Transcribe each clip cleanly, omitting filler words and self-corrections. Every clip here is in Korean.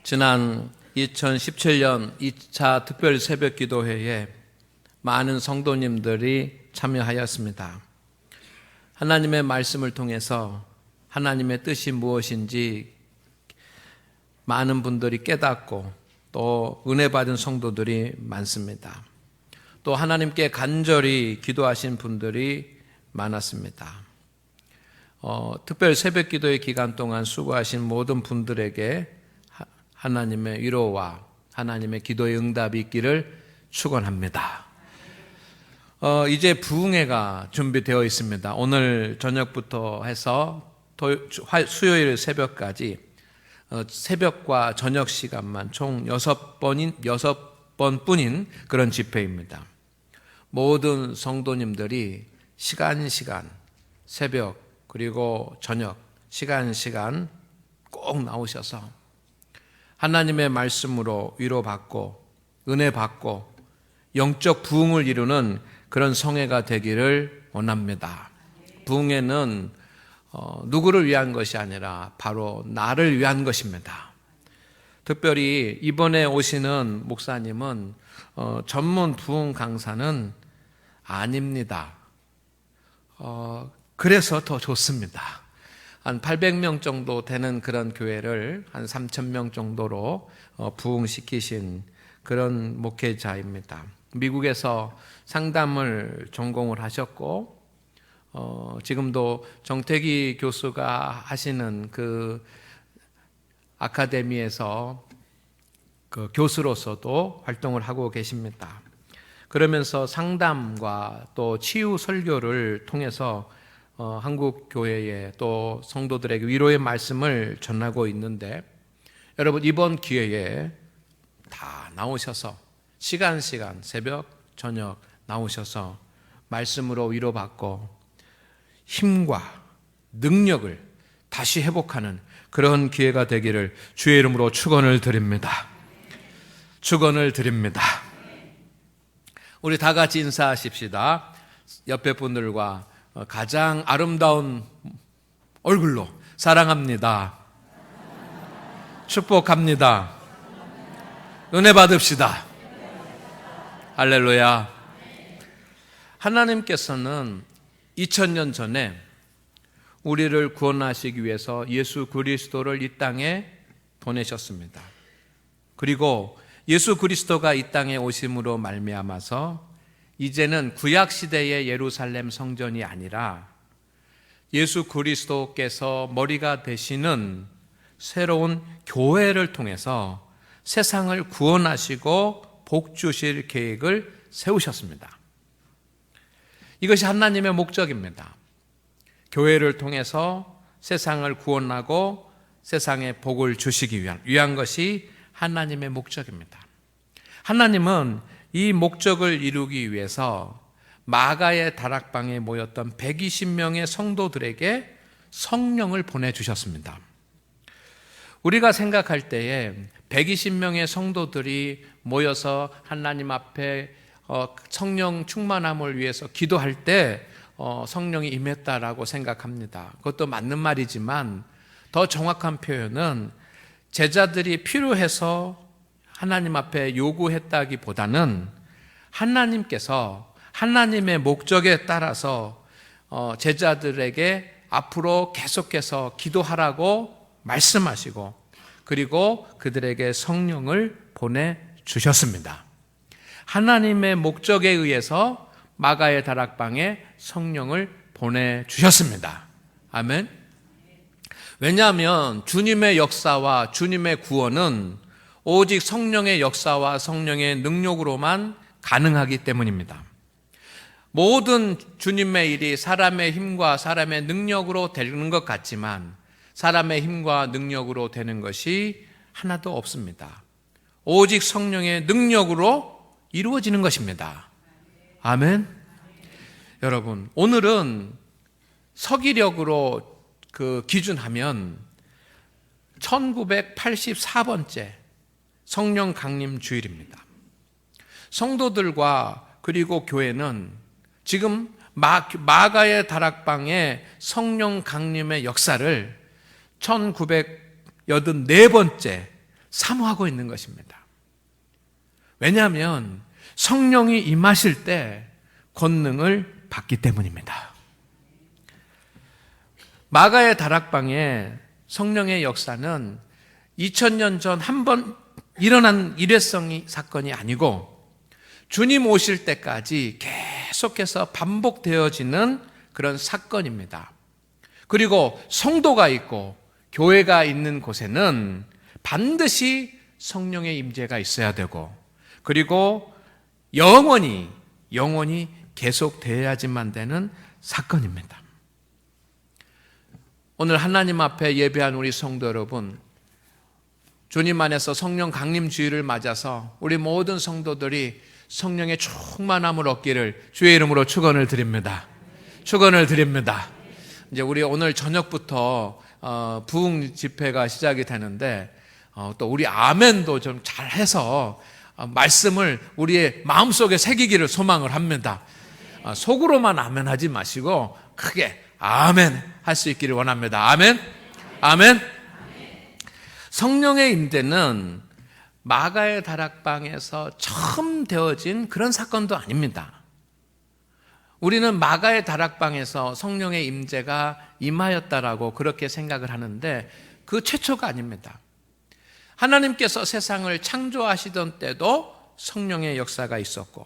지난 2017년 2차 특별 새벽 기도회에 많은 성도님들이 참여하였습니다. 하나님의 말씀을 통해서 하나님의 뜻이 무엇인지 많은 분들이 깨닫고 또 은혜 받은 성도들이 많습니다. 또 하나님께 간절히 기도하신 분들이 많았습니다. 특별 새벽 기도의 기간 동안 수고하신 모든 분들에게 하나님의 위로와 하나님의 기도의 응답이 있기를 축원합니다. 이제 부흥회가 준비되어 있습니다. 오늘 저녁부터 해서 수요일 새벽까지 새벽과 저녁 시간만 총 6번뿐인 그런 집회입니다. 모든 성도님들이 시간 새벽 그리고 저녁 시간 꼭 나오셔서 하나님의 말씀으로 위로받고 은혜 받고 영적 부흥을 이루는 그런 성회가 되기를 원합니다. 부흥회는 누구를 위한 것이 아니라 바로 나를 위한 것입니다. 특별히 이번에 오시는 목사님은 전문 부흥 강사는 아닙니다. 그래서 더 좋습니다. 한 800명 정도 되는 그런 교회를 한 3,000명 정도로 부흥시키신 그런 목회자입니다. 미국에서 상담을 전공을 하셨고 지금도 정태기 교수가 하시는 그 아카데미에서 그 교수로서도 활동을 하고 계십니다. 그러면서 상담과 또 치유 설교를 통해서 한국 교회에 또 성도들에게 위로의 말씀을 전하고 있는데, 여러분 이번 기회에 다 나오셔서 시간 새벽 저녁 나오셔서 말씀으로 위로받고 힘과 능력을 다시 회복하는 그런 기회가 되기를 주의 이름으로 축원을 드립니다. 축원을 드립니다. 우리 다 같이 인사하십시다. 옆에 분들과 가장 아름다운 얼굴로 사랑합니다. 축복합니다. 은혜 받읍시다. 할렐루야. 하나님께서는 2000년 전에 우리를 구원하시기 위해서 예수 그리스도를 이 땅에 보내셨습니다. 그리고 예수 그리스도가 이 땅에 오심으로 말미암아서 이제는 구약 시대의 예루살렘 성전이 아니라 예수 그리스도께서 머리가 되시는 새로운 교회를 통해서 세상을 구원하시고 복 주실 계획을 세우셨습니다. 이것이 하나님의 목적입니다. 교회를 통해서 세상을 구원하고 세상에 복을 주시기 위한 것이 하나님의 목적입니다. 하나님은 이 목적을 이루기 위해서 마가의 다락방에 모였던 120명의 성도들에게 성령을 보내주셨습니다. 우리가 생각할 때에 120명의 성도들이 모여서 하나님 앞에 성령 충만함을 위해서 기도할 때 성령이 임했다라고 생각합니다. 그것도 맞는 말이지만 더 정확한 표현은 제자들이 필요해서 하나님 앞에 요구했다기보다는 하나님께서 하나님의 목적에 따라서 제자들에게 앞으로 계속해서 기도하라고 말씀하시고 그리고 그들에게 성령을 보내주셨습니다. 하나님의 목적에 의해서 마가의 다락방에 성령을 보내주셨습니다. 아멘. 왜냐하면 주님의 역사와 주님의 구원은 오직 성령의 역사와 성령의 능력으로만 가능하기 때문입니다. 모든 주님의 일이 사람의 힘과 사람의 능력으로 되는 것 같지만 사람의 힘과 능력으로 되는 것이 하나도 없습니다. 오직 성령의 능력으로 이루어지는 것입니다. 아멘. 여러분, 오늘은 서기력으로 기준하면 1984번째 성령 강림 주일입니다. 성도들과 그리고 교회는 지금 마가의 다락방의 성령 강림의 역사를 1984번째 사모하고 있는 것입니다. 왜냐하면 성령이 임하실 때 권능을 받기 때문입니다. 마가의 다락방에 성령의 역사는 2000년 전 한 번 일어난 일회성 사건이 아니고 주님 오실 때까지 계속해서 반복되어지는 그런 사건입니다. 그리고 성도가 있고 교회가 있는 곳에는 반드시 성령의 임재가 있어야 되고, 그리고 영원히 계속되어야지만 되는 사건입니다. 오늘 하나님 앞에 예배한 우리 성도 여러분, 주님 안에서 성령 강림 주일을 맞아서 우리 모든 성도들이 성령의 충만함을 얻기를 주의 이름으로 축원을 드립니다. 축원을 드립니다. 이제 우리 오늘 저녁부터 부흥 집회가 시작이 되는데 또 우리 아멘도 좀 잘해서 말씀을 우리의 마음속에 새기기를 소망을 합니다. 속으로만 아멘하지 마시고 크게 아멘 할 수 있기를 원합니다. 아멘. 아멘. 성령의 임재는 마가의 다락방에서 처음 되어진 그런 사건도 아닙니다. 우리는 마가의 다락방에서 성령의 임재가 임하였다라고 그렇게 생각을 하는데 그 최초가 아닙니다. 하나님께서 세상을 창조하시던 때도 성령의 역사가 있었고,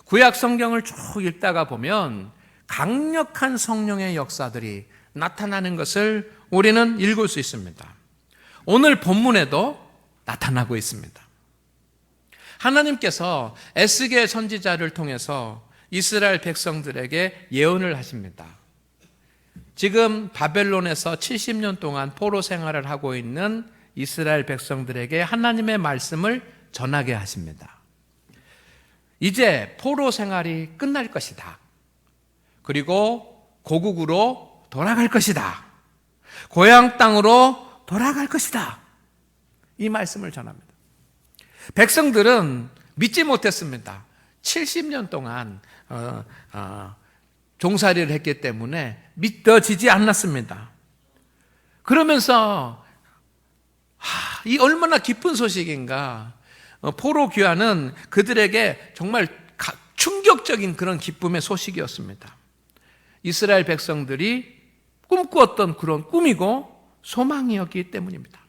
구약 성경을 쭉 읽다가 보면 강력한 성령의 역사들이 나타나는 것을 우리는 읽을 수 있습니다. 오늘 본문에도 나타나고 있습니다. 하나님께서 에스겔 선지자를 통해서 이스라엘 백성들에게 예언을 하십니다. 지금 바벨론에서 70년 동안 포로 생활을 하고 있는 이스라엘 백성들에게 하나님의 말씀을 전하게 하십니다. 이제 포로 생활이 끝날 것이다. 그리고 고국으로 돌아갈 것이다. 고향 땅으로 돌아갈 것이다. 이 말씀을 전합니다. 백성들은 믿지 못했습니다. 70년 동안 종살이를 했기 때문에 믿어지지 않았습니다. 그러면서 이 얼마나 기쁜 소식인가. 포로 귀환은 그들에게 정말 충격적인 그런 기쁨의 소식이었습니다. 이스라엘 백성들이 꿈꾸었던 그런 꿈이고 소망이었기 때문입니다.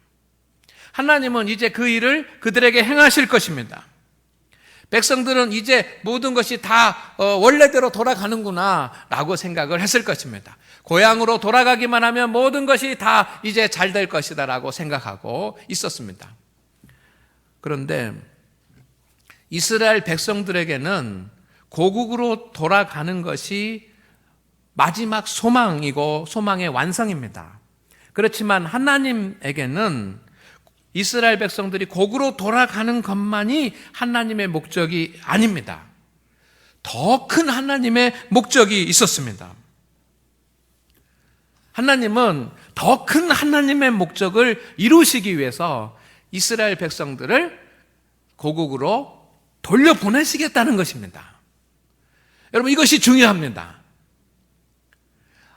하나님은 이제 그 일을 그들에게 행하실 것입니다. 백성들은 이제 모든 것이 다 원래대로 돌아가는구나 라고 생각을 했을 것입니다. 고향으로 돌아가기만 하면 모든 것이 다 이제 잘 될 것이다 라고 생각하고 있었습니다. 그런데 이스라엘 백성들에게는 고국으로 돌아가는 것이 마지막 소망이고 소망의 완성입니다. 그렇지만 하나님에게는 이스라엘 백성들이 고국으로 돌아가는 것만이 하나님의 목적이 아닙니다. 더 큰 하나님의 목적이 있었습니다. 하나님은 더 큰 하나님의 목적을 이루시기 위해서 이스라엘 백성들을 고국으로 돌려보내시겠다는 것입니다. 여러분, 이것이 중요합니다.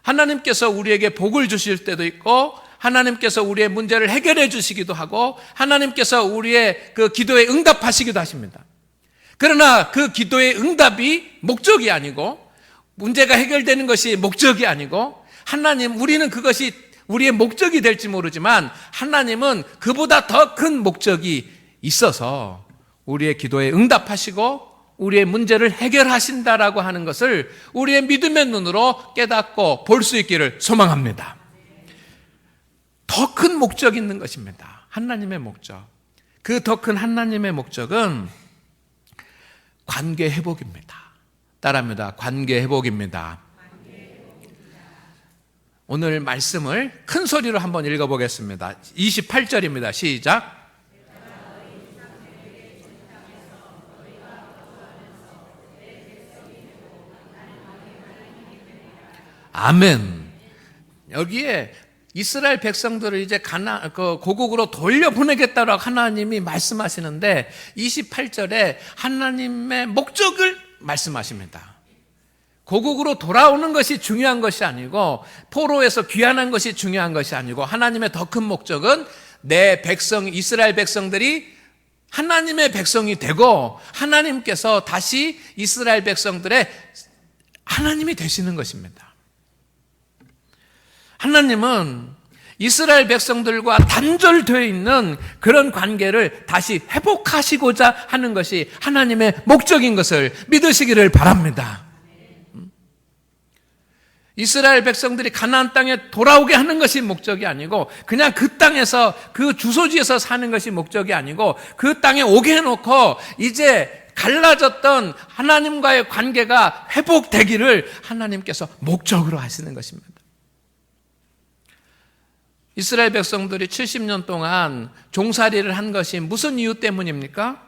하나님께서 우리에게 복을 주실 때도 있고, 하나님께서 우리의 문제를 해결해 주시기도 하고, 하나님께서 우리의 그 기도에 응답하시기도 하십니다. 그러나 그 기도의 응답이 목적이 아니고, 문제가 해결되는 것이 목적이 아니고, 우리는 그것이 우리의 목적이 될지 모르지만 하나님은 그보다 더 큰 목적이 있어서 우리의 기도에 응답하시고 우리의 문제를 해결하신다라고 하는 것을 우리의 믿음의 눈으로 깨닫고 볼 수 있기를 소망합니다. 더 큰 목적이 있는 것입니다. 하나님의 목적. 그 더 큰 하나님의 목적은 관계 회복입니다. 따라합니다. 관계 회복입니다. 오늘 말씀을 큰 소리로 한번 읽어보겠습니다. 28절입니다. 시작. 아멘. 여기에 이스라엘 백성들을 이제 고국으로 돌려보내겠다라고 하나님이 말씀하시는데 28절에 하나님의 목적을 말씀하십니다. 고국으로 돌아오는 것이 중요한 것이 아니고, 포로에서 귀환한 것이 중요한 것이 아니고, 하나님의 더 큰 목적은 내 백성, 이스라엘 백성들이 하나님의 백성이 되고 하나님께서 다시 이스라엘 백성들의 하나님이 되시는 것입니다. 하나님은 이스라엘 백성들과 단절되어 있는 그런 관계를 다시 회복하시고자 하는 것이 하나님의 목적인 것을 믿으시기를 바랍니다. 이스라엘 백성들이 가나안 땅에 돌아오게 하는 것이 목적이 아니고 그냥 그 땅에서 그 주소지에서 사는 것이 목적이 아니고 그 땅에 오게 해놓고 이제 갈라졌던 하나님과의 관계가 회복되기를 하나님께서 목적으로 하시는 것입니다. 이스라엘 백성들이 70년 동안 종살이를 한 것이 무슨 이유 때문입니까?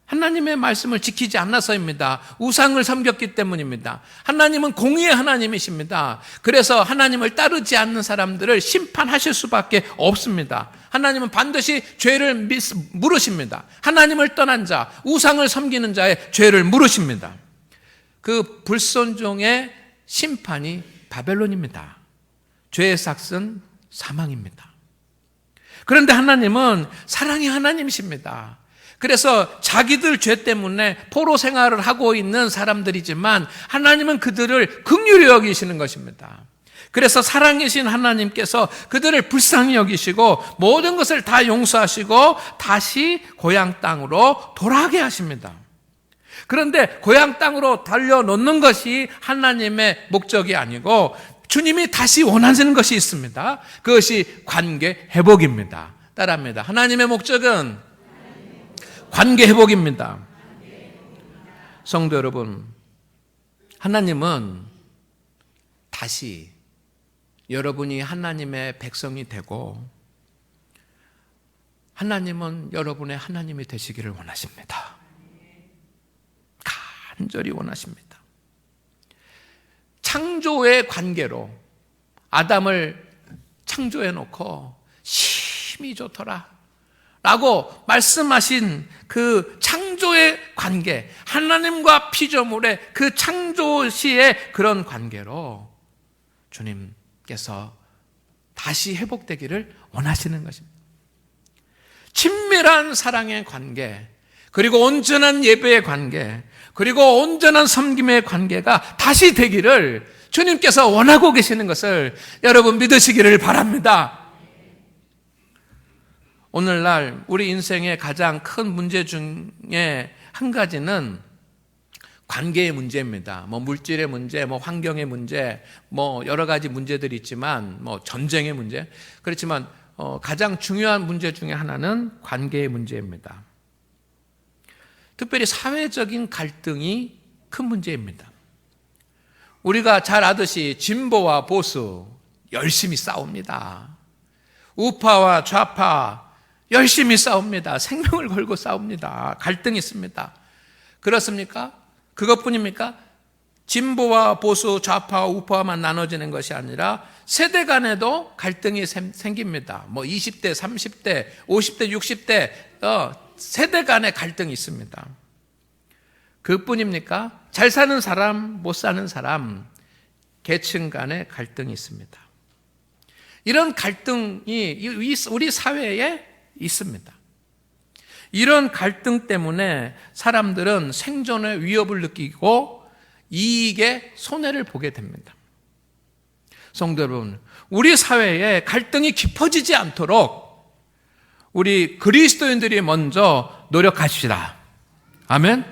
하나님의 말씀을 지키지 않아서입니다. 우상을 섬겼기 때문입니다. 하나님은 공의의 하나님이십니다. 그래서 하나님을 따르지 않는 사람들을 심판하실 수밖에 없습니다. 하나님은 반드시 죄를 물으십니다. 하나님을 떠난 자, 우상을 섬기는 자의 죄를 물으십니다. 그 불순종의 심판이 바벨론입니다. 죄의 삭은 사망입니다. 그런데 하나님은 사랑의 하나님이십니다. 그래서 자기들 죄 때문에 포로 생활을 하고 있는 사람들이지만 하나님은 그들을 긍휼히 여기시는 것입니다. 그래서 사랑이신 하나님께서 그들을 불쌍히 여기시고 모든 것을 다 용서하시고 다시 고향 땅으로 돌아가게 하십니다. 그런데 고향 땅으로 돌려놓는 것이 하나님의 목적이 아니고 주님이 다시 원하시는 것이 있습니다. 그것이 관계 회복입니다. 따라합니다. 하나님의 목적은 관계 회복입니다. 성도 여러분, 하나님은 다시 여러분이 하나님의 백성이 되고 하나님은 여러분의 하나님이 되시기를 원하십니다. 간절히 원하십니다. 창조의 관계로 아담을 창조해 놓고 심히 좋더라 라고 말씀하신 그 창조의 관계, 하나님과 피조물의 그 창조 시의 그런 관계로 주님께서 다시 회복되기를 원하시는 것입니다. 친밀한 사랑의 관계, 그리고 온전한 예배의 관계, 그리고 온전한 섬김의 관계가 다시 되기를 주님께서 원하고 계시는 것을 여러분 믿으시기를 바랍니다. 오늘날 우리 인생의 가장 큰 문제 중에 한 가지는 관계의 문제입니다. 물질의 문제, 환경의 문제, 여러 가지 문제들이 있지만, 전쟁의 문제. 그렇지만, 가장 중요한 문제 중에 하나는 관계의 문제입니다. 특별히 사회적인 갈등이 큰 문제입니다. 우리가 잘 아듯이 진보와 보수 열심히 싸웁니다. 우파와 좌파 열심히 싸웁니다. 생명을 걸고 싸웁니다. 갈등이 있습니다. 그렇습니까? 그것뿐입니까? 진보와 보수, 좌파와 우파만 나눠지는 것이 아니라 세대 간에도 갈등이 생깁니다. 20대, 30대, 50대, 60대 세대 간의 갈등이 있습니다. 그뿐입니까? 잘 사는 사람, 못 사는 사람, 계층 간의 갈등이 있습니다. 이런 갈등이 우리 사회에 있습니다. 이런 갈등 때문에 사람들은 생존의 위협을 느끼고 이익에 손해를 보게 됩니다. 성도 여러분, 우리 사회에 갈등이 깊어지지 않도록 우리 그리스도인들이 먼저 노력합시다. 아멘.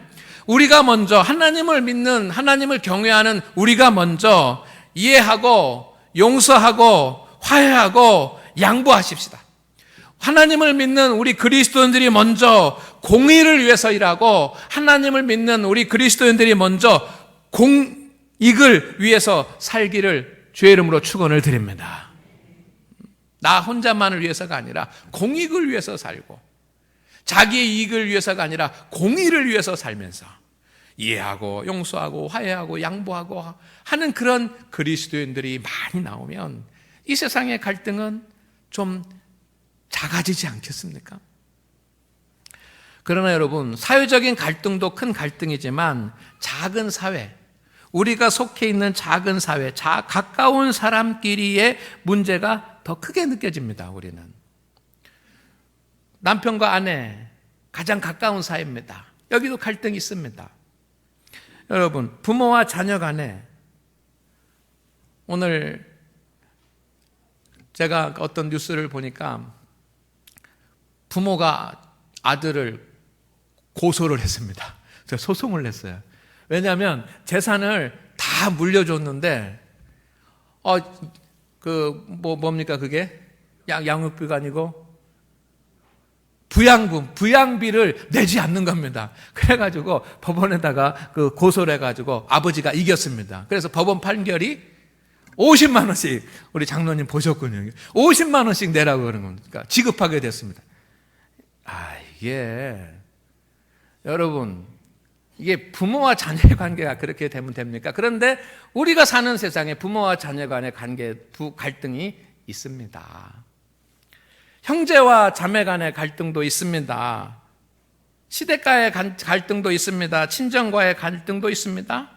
우리가 먼저 하나님을 믿는, 하나님을 경외하는 우리가 먼저 이해하고 용서하고 화해하고 양보하십시다. 하나님을 믿는 우리 그리스도인들이 먼저 공의를 위해서 일하고 하나님을 믿는 우리 그리스도인들이 먼저 공익을 위해서 살기를 주의 이름으로 축원을 드립니다. 나 혼자만을 위해서가 아니라 공익을 위해서 살고 자기의 이익을 위해서가 아니라 공의를 위해서 살면서 이해하고 용서하고 화해하고 양보하고 하는 그런 그리스도인들이 많이 나오면 이 세상의 갈등은 좀 작아지지 않겠습니까? 그러나 여러분, 사회적인 갈등도 큰 갈등이지만 작은 사회, 우리가 속해 있는 작은 사회, 가까운 사람끼리의 문제가 더 크게 느껴집니다. 우리는 남편과 아내 가장 가까운 사이입니다. 여기도 갈등이 있습니다. 여러분, 부모와 자녀 간에 오늘 제가 어떤 뉴스를 보니까 부모가 아들을 고소를 했습니다. 제가 소송을 냈어요. 왜냐하면 재산을 다 물려줬는데 뭡니까 그게? 양육비가 아니고 부양비를 내지 않는 겁니다. 그래가지고 법원에다가 고소를 해가지고 아버지가 이겼습니다. 그래서 법원 판결이 50만 원씩, 우리 장로님 보셨군요. 50만 원씩 내라고 그런 겁니까? 지급하게 됐습니다. 여러분, 이게 부모와 자녀의 관계가 그렇게 되면 됩니까? 그런데 우리가 사는 세상에 부모와 자녀 간의 갈등이 있습니다. 형제와 자매 간의 갈등도 있습니다. 시댁과의 갈등도 있습니다. 친정과의 갈등도 있습니다.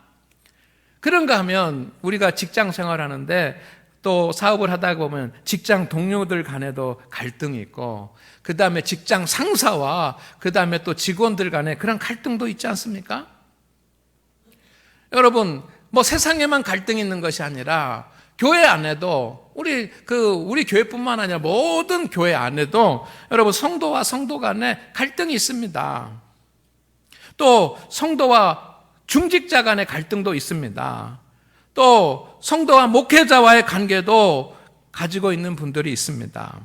그런가 하면 우리가 직장 생활하는데 또 사업을 하다 보면 직장 동료들 간에도 갈등이 있고, 그 다음에 직장 상사와 그 다음에 또 직원들 간에 그런 갈등도 있지 않습니까? 여러분, 세상에만 갈등이 있는 것이 아니라 교회 안에도 우리 교회뿐만 아니라 모든 교회 안에도 여러분 성도와 성도 간에 갈등이 있습니다. 또 성도와 중직자 간의 갈등도 있습니다. 또 성도와 목회자와의 관계도 가지고 있는 분들이 있습니다.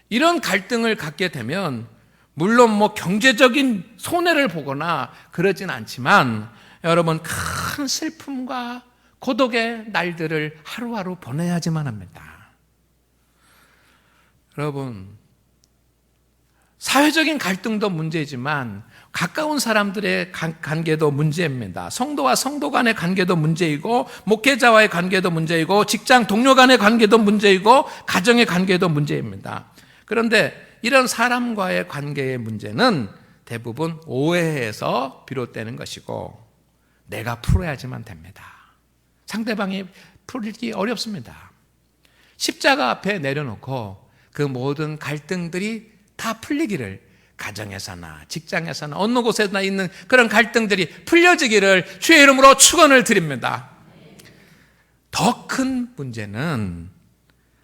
이런 갈등을 갖게 되면 물론 경제적인 손해를 보거나 그러진 않지만 여러분 큰 슬픔과 고독의 날들을 하루하루 보내야지만 합니다. 여러분, 사회적인 갈등도 문제지만 가까운 사람들의 관계도 문제입니다. 성도와 성도 간의 관계도 문제이고, 목회자와의 관계도 문제이고, 직장 동료 간의 관계도 문제이고, 가정의 관계도 문제입니다. 그런데 이런 사람과의 관계의 문제는 대부분 오해에서 비롯되는 것이고 내가 풀어야지만 됩니다. 상대방이 풀기 어렵습니다. 십자가 앞에 내려놓고 그 모든 갈등들이 다 풀리기를, 가정에서나 직장에서나 어느 곳에나 있는 그런 갈등들이 풀려지기를 주의 이름으로 축원을 드립니다. 더 큰 문제는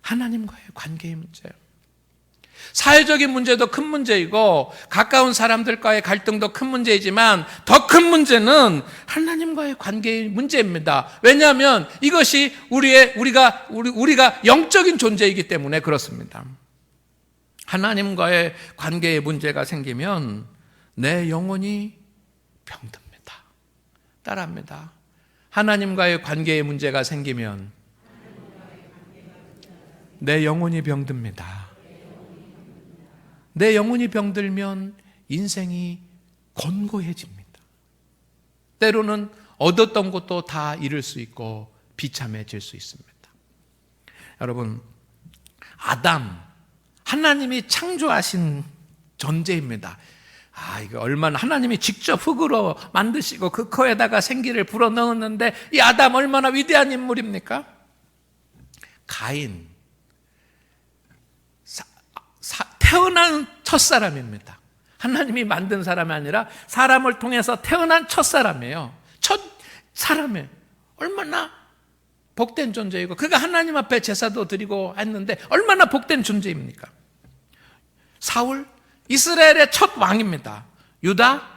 하나님과의 관계의 문제예요. 사회적인 문제도 큰 문제이고 가까운 사람들과의 갈등도 큰 문제이지만 더 큰 문제는 하나님과의 관계의 문제입니다. 왜냐하면 이것이 우리가 영적인 존재이기 때문에 그렇습니다. 하나님과의 관계의 문제가 생기면 내 영혼이 병듭니다. 따라합니다. 하나님과의 관계의 문제가 생기면 내 영혼이 병듭니다. 내 영혼이 병들면 인생이 곤고해집니다. 때로는 얻었던 것도 다 잃을 수 있고 비참해질 수 있습니다. 여러분, 아담, 하나님이 창조하신 존재입니다. 이거 얼마나 하나님이 직접 흙으로 만드시고 그 코에다가 생기를 불어넣었는데 이 아담 얼마나 위대한 인물입니까? 가인, 태어난 첫사람입니다. 하나님이 만든 사람이 아니라 사람을 통해서 태어난 첫사람이에요. 첫 사람이에요. 얼마나 복된 존재이고 그가 하나님 앞에 제사도 드리고 했는데 얼마나 복된 존재입니까? 사울, 이스라엘의 첫 왕입니다. 유다,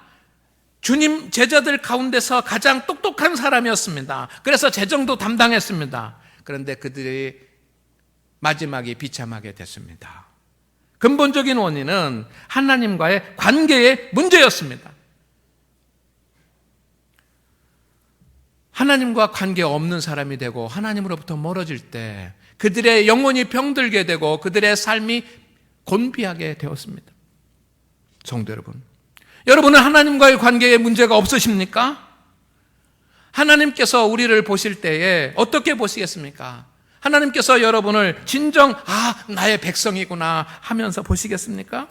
주님 제자들 가운데서 가장 똑똑한 사람이었습니다. 그래서 재정도 담당했습니다. 그런데 그들이 마지막에 비참하게 됐습니다. 근본적인 원인은 하나님과의 관계의 문제였습니다. 하나님과 관계 없는 사람이 되고 하나님으로부터 멀어질 때 그들의 영혼이 병들게 되고 그들의 삶이 곤비하게 되었습니다. 성도 여러분, 여러분은 하나님과의 관계에 문제가 없으십니까? 하나님께서 우리를 보실 때에 어떻게 보시겠습니까? 하나님께서 여러분을 진정 나의 백성이구나 하면서 보시겠습니까?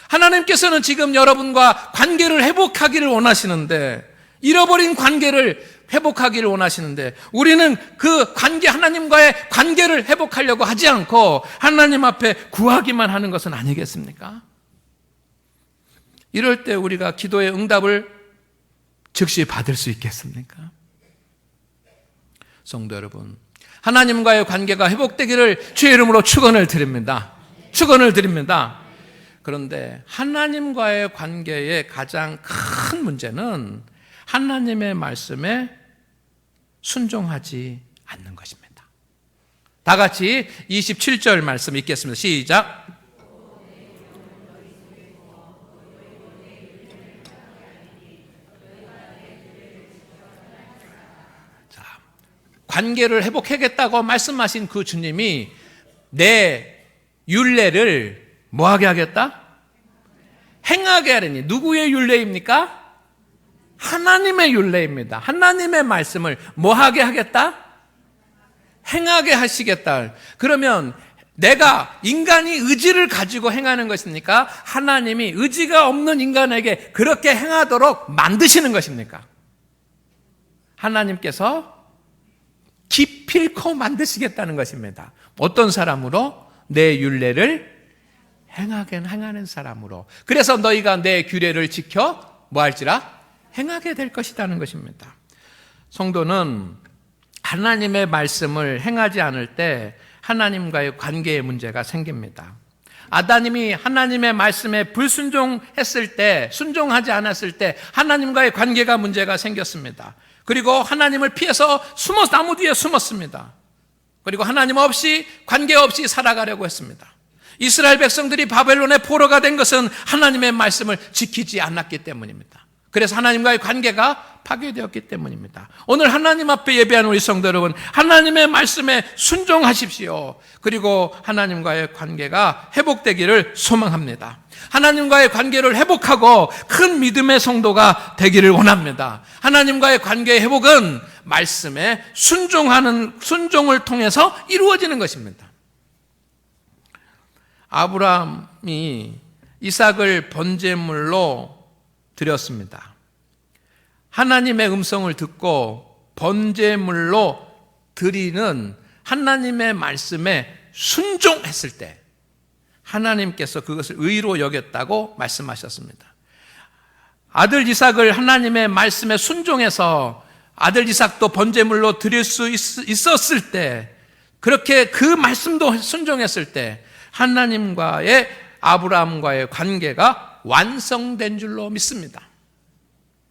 하나님께서는 지금 여러분과 관계를 회복하기를 원하시는데 잃어버린 관계를 회복하기를 원하시는데 우리는 그 관계, 하나님과의 관계를 회복하려고 하지 않고 하나님 앞에 구하기만 하는 것은 아니겠습니까? 이럴 때 우리가 기도의 응답을 즉시 받을 수 있겠습니까? 성도 여러분, 하나님과의 관계가 회복되기를 주의 이름으로 축원을 드립니다. 축원을 드립니다. 그런데 하나님과의 관계의 가장 큰 문제는 하나님의 말씀에 순종하지 않는 것입니다. 다 같이 27절 말씀 읽겠습니다. 시작. 자, 관계를 회복하겠다고 말씀하신 그 주님이 내 율례를 뭐하게 하겠다? 행하게 하려니. 누구의 율례입니까? 하나님의 율례입니다. 하나님의 말씀을 뭐하게 하겠다? 행하게 하시겠다. 그러면 내가 인간이 의지를 가지고 행하는 것입니까? 하나님이 의지가 없는 인간에게 그렇게 행하도록 만드시는 것입니까? 하나님께서 기필코 만드시겠다는 것입니다. 어떤 사람으로? 내 율례를 행하는 사람으로. 그래서 너희가 내 규례를 지켜 뭐할지라? 행하게 될 것이라는 것입니다. 성도는 하나님의 말씀을 행하지 않을 때 하나님과의 관계의 문제가 생깁니다. 아담이 하나님의 말씀에 불순종했을 때, 순종하지 않았을 때 하나님과의 관계가 문제가 생겼습니다. 그리고 하나님을 피해서 나무 뒤에 숨었습니다. 그리고 하나님 없이, 관계 없이 살아가려고 했습니다. 이스라엘 백성들이 바벨론의 포로가 된 것은 하나님의 말씀을 지키지 않았기 때문입니다. 그래서 하나님과의 관계가 파괴되었기 때문입니다. 오늘 하나님 앞에 예배하는 우리 성도 여러분, 하나님의 말씀에 순종하십시오. 그리고 하나님과의 관계가 회복되기를 소망합니다. 하나님과의 관계를 회복하고 큰 믿음의 성도가 되기를 원합니다. 하나님과의 관계의 회복은 말씀에 순종을 통해서 이루어지는 것입니다. 아브라함이 이삭을 번제물로 드렸습니다. 하나님의 음성을 듣고 번제물로 드리는 하나님의 말씀에 순종했을 때 하나님께서 그것을 의로 여겼다고 말씀하셨습니다. 아들 이삭을 하나님의 말씀에 순종해서 아들 이삭도 번제물로 드릴 수 있었을 때, 그렇게 그 말씀도 순종했을 때 하나님과의, 아브라함과의 관계가 완성된 줄로 믿습니다.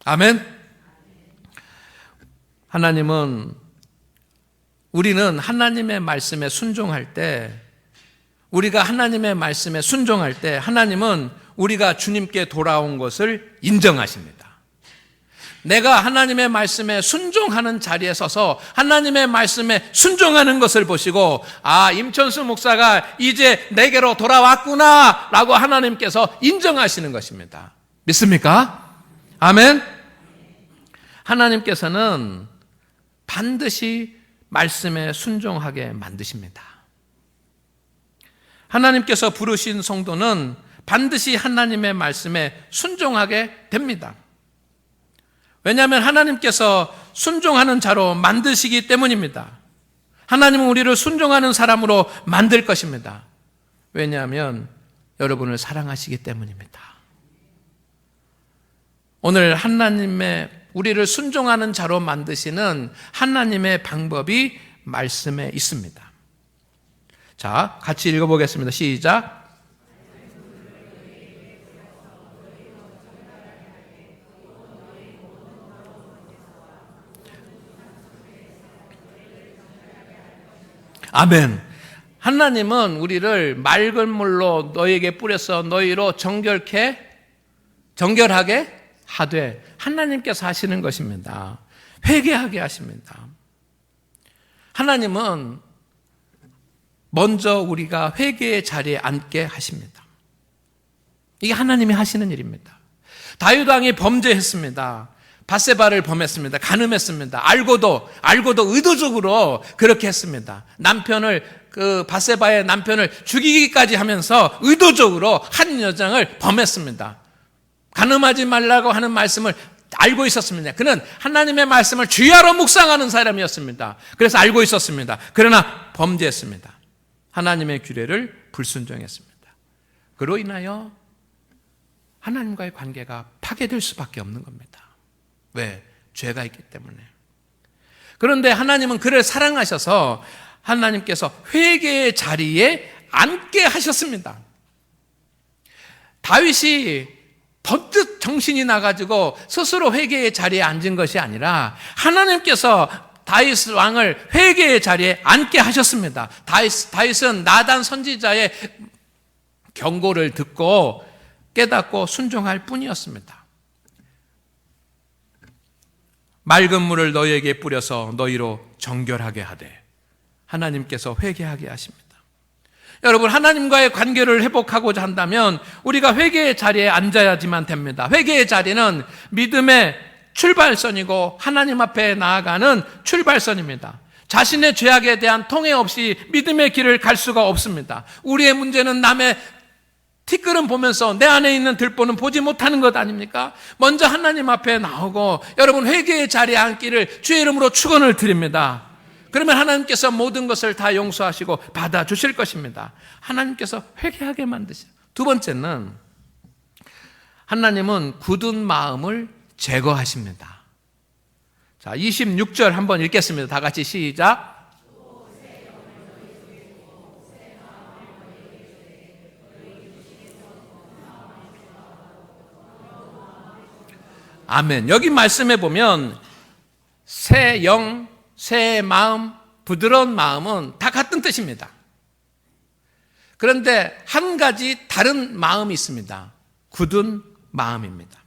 아멘. 우리는 하나님의 말씀에 순종할 때, 우리가 하나님의 말씀에 순종할 때 하나님은 우리가 주님께 돌아온 것을 인정하십니다. 내가 하나님의 말씀에 순종하는 자리에 서서 하나님의 말씀에 순종하는 것을 보시고, 아, 임천수 목사가 이제 내게로 돌아왔구나 라고 하나님께서 인정하시는 것입니다. 믿습니까? 아멘. 하나님께서는 반드시 말씀에 순종하게 만드십니다. 하나님께서 부르신 성도는 반드시 하나님의 말씀에 순종하게 됩니다. 왜냐하면 하나님께서 순종하는 자로 만드시기 때문입니다. 하나님은 우리를 순종하는 사람으로 만들 것입니다. 왜냐하면 여러분을 사랑하시기 때문입니다. 오늘 우리를 순종하는 자로 만드시는 하나님의 방법이 말씀에 있습니다. 자, 같이 읽어보겠습니다. 시작. 아멘. 하나님은 우리를 맑은 물로 너희에게 뿌려서 너희로 정결하게 하되, 하나님께서 하시는 것입니다. 회개하게 하십니다. 하나님은 먼저 우리가 회개의 자리에 앉게 하십니다. 이게 하나님이 하시는 일입니다. 다윗 왕이 범죄했습니다. 밧세바를 범했습니다. 간음했습니다. 알고도 의도적으로 그렇게 했습니다. 밧세바의 남편을 죽이기까지 하면서 의도적으로 한 여장을 범했습니다. 간음하지 말라고 하는 말씀을 알고 있었습니다. 그는 하나님의 말씀을 주야로 묵상하는 사람이었습니다. 그래서 알고 있었습니다. 그러나 범죄했습니다. 하나님의 규례를 불순종했습니다. 그로 인하여 하나님과의 관계가 파괴될 수밖에 없는 겁니다. 왜? 죄가 있기 때문에. 그런데 하나님은 그를 사랑하셔서 하나님께서 회개의 자리에 앉게 하셨습니다. 다윗이 번뜩 정신이 나가지고 스스로 회개의 자리에 앉은 것이 아니라 하나님께서 다윗 왕을 회개의 자리에 앉게 하셨습니다. 다윗은 나단 선지자의 경고를 듣고 깨닫고 순종할 뿐이었습니다. 맑은 물을 너희에게 뿌려서 너희로 정결하게 하되 하나님께서 회개하게 하십니다. 여러분, 하나님과의 관계를 회복하고자 한다면 우리가 회개의 자리에 앉아야지만 됩니다. 회개의 자리는 믿음의 출발선이고 하나님 앞에 나아가는 출발선입니다. 자신의 죄악에 대한 통회 없이 믿음의 길을 갈 수가 없습니다. 우리의 문제는 남의 티끌은 보면서 내 안에 있는 들보는 보지 못하는 것 아닙니까? 먼저 하나님 앞에 나오고 여러분 회개의 자리에 앉기를 주의 이름으로 축원을 드립니다. 그러면 하나님께서 모든 것을 다 용서하시고 받아주실 것입니다. 하나님께서 회개하게 만드시죠. 두 번째는 하나님은 굳은 마음을 제거하십니다. 자, 26절 한번 읽겠습니다. 다 같이 시작. 아멘. 여기 말씀해 보면 새 영, 새 마음, 부드러운 마음은 다 같은 뜻입니다. 그런데 한 가지 다른 마음이 있습니다. 굳은 마음입니다.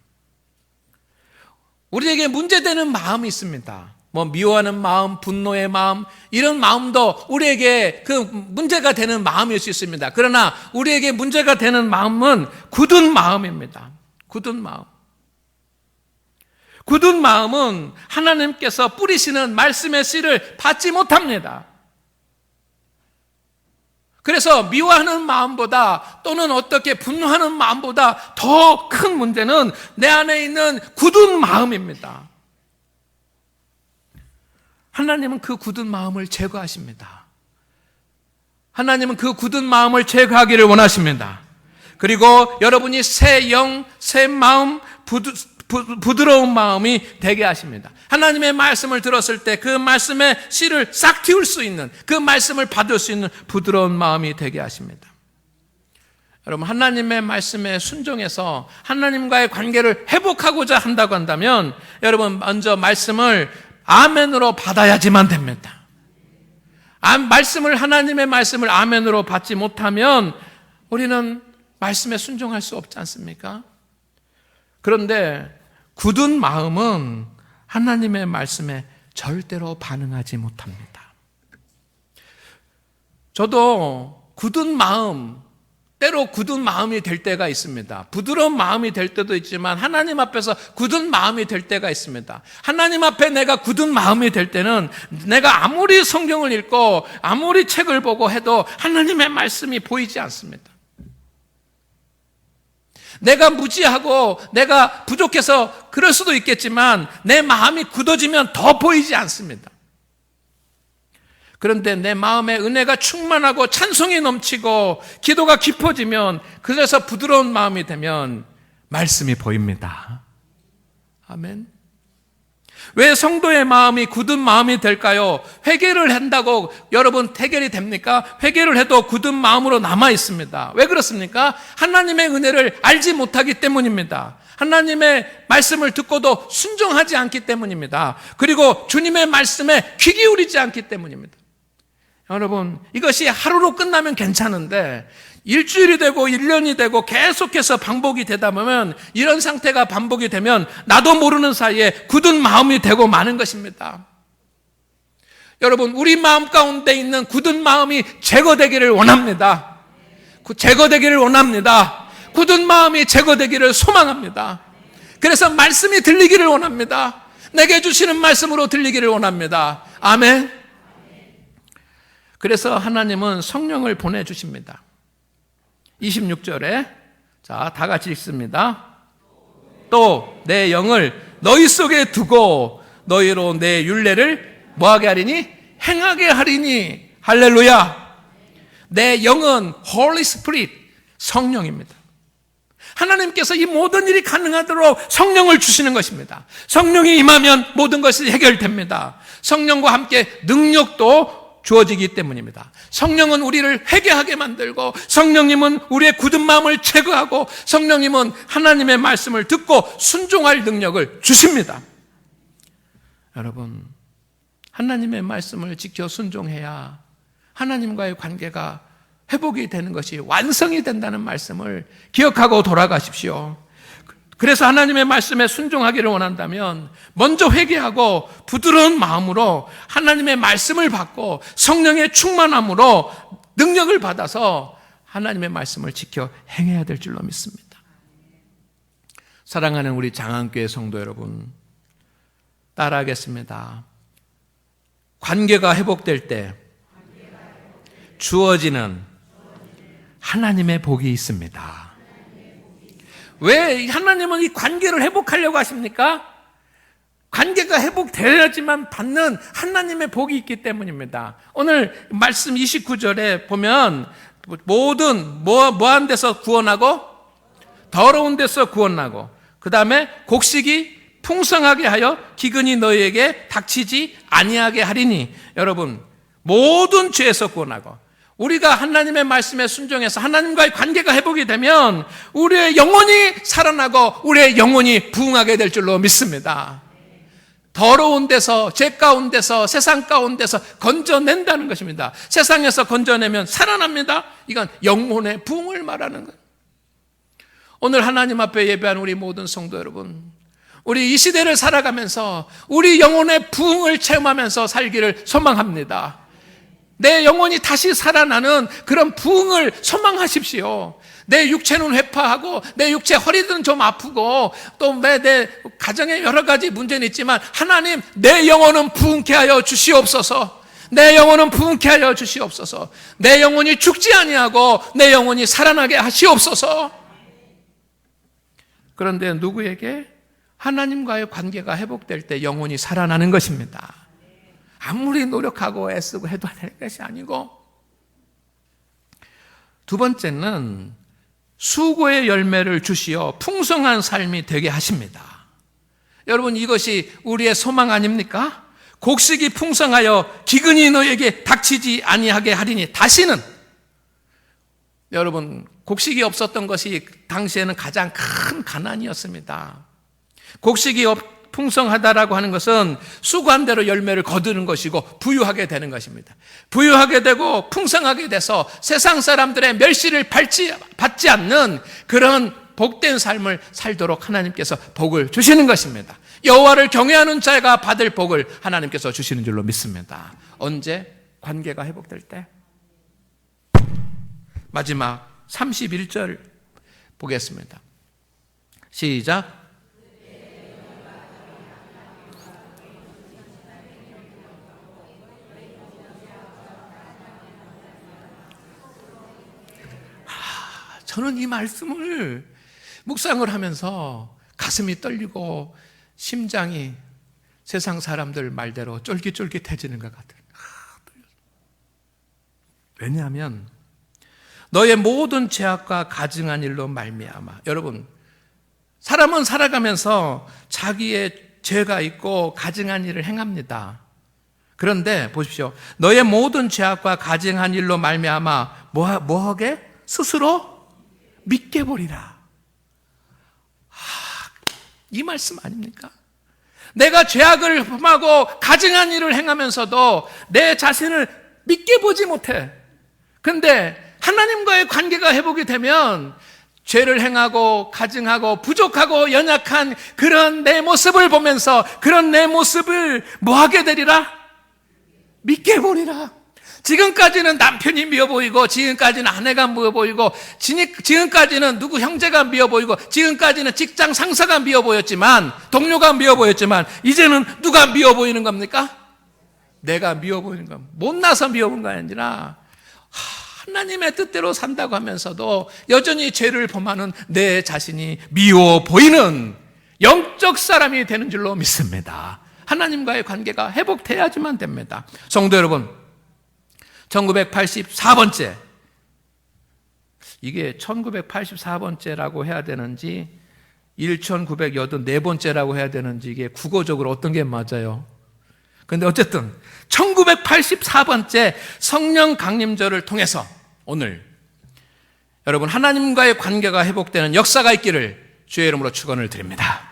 우리에게 문제되는 마음이 있습니다. 미워하는 마음, 분노의 마음, 이런 마음도 우리에게 그 문제가 되는 마음일 수 있습니다. 그러나 우리에게 문제가 되는 마음은 굳은 마음입니다. 굳은 마음. 굳은 마음은 하나님께서 뿌리시는 말씀의 씨를 받지 못합니다. 그래서 미워하는 마음보다 또는 어떻게 분노하는 마음보다 더 큰 문제는 내 안에 있는 굳은 마음입니다. 하나님은 그 굳은 마음을 제거하십니다. 하나님은 그 굳은 마음을 제거하기를 원하십니다. 그리고 여러분이 새 영, 새 마음, 부드러운 마음이 되게 하십니다. 하나님의 말씀을 들었을 때 그 말씀의 씨를 싹 틔울 수 있는, 그 말씀을 받을 수 있는 부드러운 마음이 되게 하십니다. 여러분, 하나님의 말씀에 순종해서 하나님과의 관계를 회복하고자 한다고 한다면 여러분 먼저 말씀을 아멘으로 받아야지만 됩니다. 하나님의 말씀을 아멘으로 받지 못하면 우리는 말씀에 순종할 수 없지 않습니까? 그런데 굳은 마음은 하나님의 말씀에 절대로 반응하지 못합니다. 저도 굳은 마음, 때로 굳은 마음이 될 때가 있습니다. 부드러운 마음이 될 때도 있지만 하나님 앞에서 굳은 마음이 될 때가 있습니다. 하나님 앞에 내가 굳은 마음이 될 때는 내가 아무리 성경을 읽고 아무리 책을 보고 해도 하나님의 말씀이 보이지 않습니다. 내가 무지하고 내가 부족해서 그럴 수도 있겠지만 내 마음이 굳어지면 더 보이지 않습니다. 그런데 내 마음에 은혜가 충만하고 찬송이 넘치고 기도가 깊어지면, 그래서 부드러운 마음이 되면 말씀이 보입니다. 아멘. 왜 성도의 마음이 굳은 마음이 될까요? 회개를 한다고 여러분 해결이 됩니까? 회개를 해도 굳은 마음으로 남아 있습니다. 왜 그렇습니까? 하나님의 은혜를 알지 못하기 때문입니다. 하나님의 말씀을 듣고도 순종하지 않기 때문입니다. 그리고 주님의 말씀에 귀 기울이지 않기 때문입니다. 여러분, 이것이 하루로 끝나면 괜찮은데 일주일이 되고 1년이 되고 계속해서 반복이 되다 보면, 이런 상태가 반복이 되면 나도 모르는 사이에 굳은 마음이 되고 마는 것입니다. 여러분, 우리 마음 가운데 있는 굳은 마음이 제거되기를 원합니다. 제거되기를 원합니다. 굳은 마음이 제거되기를 소망합니다. 그래서 말씀이 들리기를 원합니다. 내게 주시는 말씀으로 들리기를 원합니다. 아멘. 그래서 하나님은 성령을 보내주십니다. 26절에 자, 다 같이 읽습니다. 또 내 영을 너희 속에 두고 너희로 내 율례를 뭐하게 하리니? 행하게 하리니. 할렐루야. 내 영은 Holy Spirit, 성령입니다. 하나님께서 이 모든 일이 가능하도록 성령을 주시는 것입니다. 성령이 임하면 모든 것이 해결됩니다. 성령과 함께 능력도 주어지기 때문입니다. 성령은 우리를 회개하게 만들고, 성령님은 우리의 굳은 마음을 제거하고, 성령님은 하나님의 말씀을 듣고 순종할 능력을 주십니다. 여러분, 하나님의 말씀을 지켜 순종해야 하나님과의 관계가 회복이 되는 것이 완성이 된다는 말씀을 기억하고 돌아가십시오. 그래서 하나님의 말씀에 순종하기를 원한다면 먼저 회개하고 부드러운 마음으로 하나님의 말씀을 받고 성령의 충만함으로 능력을 받아서 하나님의 말씀을 지켜 행해야 될 줄로 믿습니다. 사랑하는 우리 장안교회 성도 여러분, 따라하겠습니다. 관계가 회복될 때 주어지는 하나님의 복이 있습니다. 왜 하나님은 이 관계를 회복하려고 하십니까? 관계가 회복되어야지만 받는 하나님의 복이 있기 때문입니다. 오늘 말씀 29절에 보면 모든 뭐한 데서 구원하고 더러운 데서 구원하고, 그 다음에 곡식이 풍성하게 하여 기근이 너희에게 닥치지 아니하게 하리니. 여러분, 모든 죄에서 구원하고, 우리가 하나님의 말씀에 순종해서 하나님과의 관계가 회복이 되면 우리의 영혼이 살아나고 우리의 영혼이 부흥하게 될 줄로 믿습니다. 더러운 데서, 죄 가운데서, 세상 가운데서 건져낸다는 것입니다. 세상에서 건져내면 살아납니다. 이건 영혼의 부흥을 말하는 거예요. 오늘 하나님 앞에 예배한 우리 모든 성도 여러분, 우리 이 시대를 살아가면서 우리 영혼의 부흥을 체험하면서 살기를 소망합니다. 내 영혼이 다시 살아나는 그런 부흥을 소망하십시오. 내 육체는 회파하고 내 육체 허리는 좀 아프고 또 내 가정에 여러 가지 문제는 있지만, 하나님, 내 영혼은 부흥케 하여 주시옵소서. 내 영혼은 부흥케 하여 주시옵소서. 내 영혼이 죽지 아니하고 내 영혼이 살아나게 하시옵소서. 그런데 누구에게? 하나님과의 관계가 회복될 때 영혼이 살아나는 것입니다. 아무리 노력하고 애쓰고 해도 될 것이 아니고, 두 번째는 수고의 열매를 주시어 풍성한 삶이 되게 하십니다. 여러분, 이것이 우리의 소망 아닙니까? 곡식이 풍성하여 기근이 너에게 닥치지 아니하게 하리니. 다시는, 여러분, 곡식이 없었던 것이 당시에는 가장 큰 가난이었습니다. 곡식이 풍성하다라고 하는 것은 수고한 대로 열매를 거두는 것이고 부유하게 되는 것입니다. 부유하게 되고 풍성하게 돼서 세상 사람들의 멸시를 받지 않는 그런 복된 삶을 살도록 하나님께서 복을 주시는 것입니다. 여호와를 경외하는 자가 받을 복을 하나님께서 주시는 줄로 믿습니다. 언제? 관계가 회복될 때. 마지막 31절 보겠습니다. 시작. 저는 이 말씀을 묵상을 하면서 가슴이 떨리고 심장이 세상 사람들 말대로 쫄깃쫄깃해지는 것 같아요. 왜냐하면 너의 모든 죄악과 가증한 일로 말미암아. 여러분, 사람은 살아가면서 자기의 죄가 있고 가증한 일을 행합니다. 그런데 보십시오. 너의 모든 죄악과 가증한 일로 말미암아 뭐하게? 스스로 믿게 보리라. 이 말씀 아닙니까? 내가 죄악을 범하고 가증한 일을 행하면서도 내 자신을 믿게 보지 못해. 근데 하나님과의 관계가 회복이 되면 죄를 행하고 가증하고 부족하고 연약한 그런 내 모습을 보면서 그런 내 모습을 뭐하게 되리라? 믿게 보리라. 지금까지는 남편이 미워 보이고, 지금까지는 아내가 미워 보이고, 지금까지는 누구 형제가 미워 보이고, 지금까지는 직장 상사가 미워 보였지만, 동료가 미워 보였지만, 이제는 누가 미워 보이는 겁니까? 내가 미워 보이는 겁니다. 못나서 미워 보이는 거 아니라 하나님의 뜻대로 산다고 하면서도 여전히 죄를 범하는 내 자신이 미워 보이는 영적 사람이 되는 줄로 믿습니다. 하나님과의 관계가 회복돼야지만 됩니다. 성도 여러분, 1984번째, 이게 1984번째라고 해야 되는지 1984번째라고 해야 되는지 이게 국어적으로 어떤 게 맞아요? 근데 어쨌든 1984번째 성령 강림절을 통해서 오늘 여러분 하나님과의 관계가 회복되는 역사가 있기를 주의 이름으로 축원을 드립니다.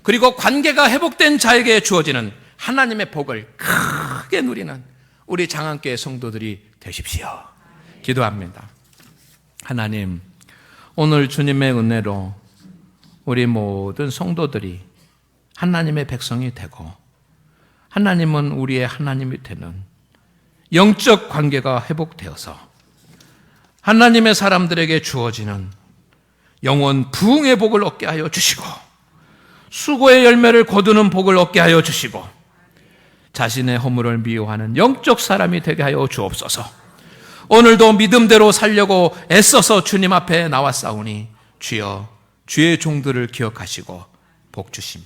그리고 관계가 회복된 자에게 주어지는 하나님의 복을 크게 누리는 우리 장안교회 성도들이 되십시오. 기도합니다. 하나님, 오늘 주님의 은혜로 우리 모든 성도들이 하나님의 백성이 되고 하나님은 우리의 하나님이 되는 영적 관계가 회복되어서 하나님의 사람들에게 주어지는 영원 부흥의 복을 얻게 하여 주시고 수고의 열매를 거두는 복을 얻게 하여 주시고 자신의 허물을 미워하는 영적 사람이 되게 하여 주옵소서. 오늘도 믿음대로 살려고 애써서 주님 앞에 나왔사오니 주여 주의 종들을 기억하시고 복 주시며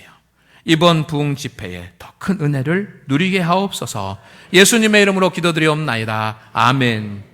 이번 부흥 집회에 더 큰 은혜를 누리게 하옵소서. 예수님의 이름으로 기도드리옵나이다. 아멘.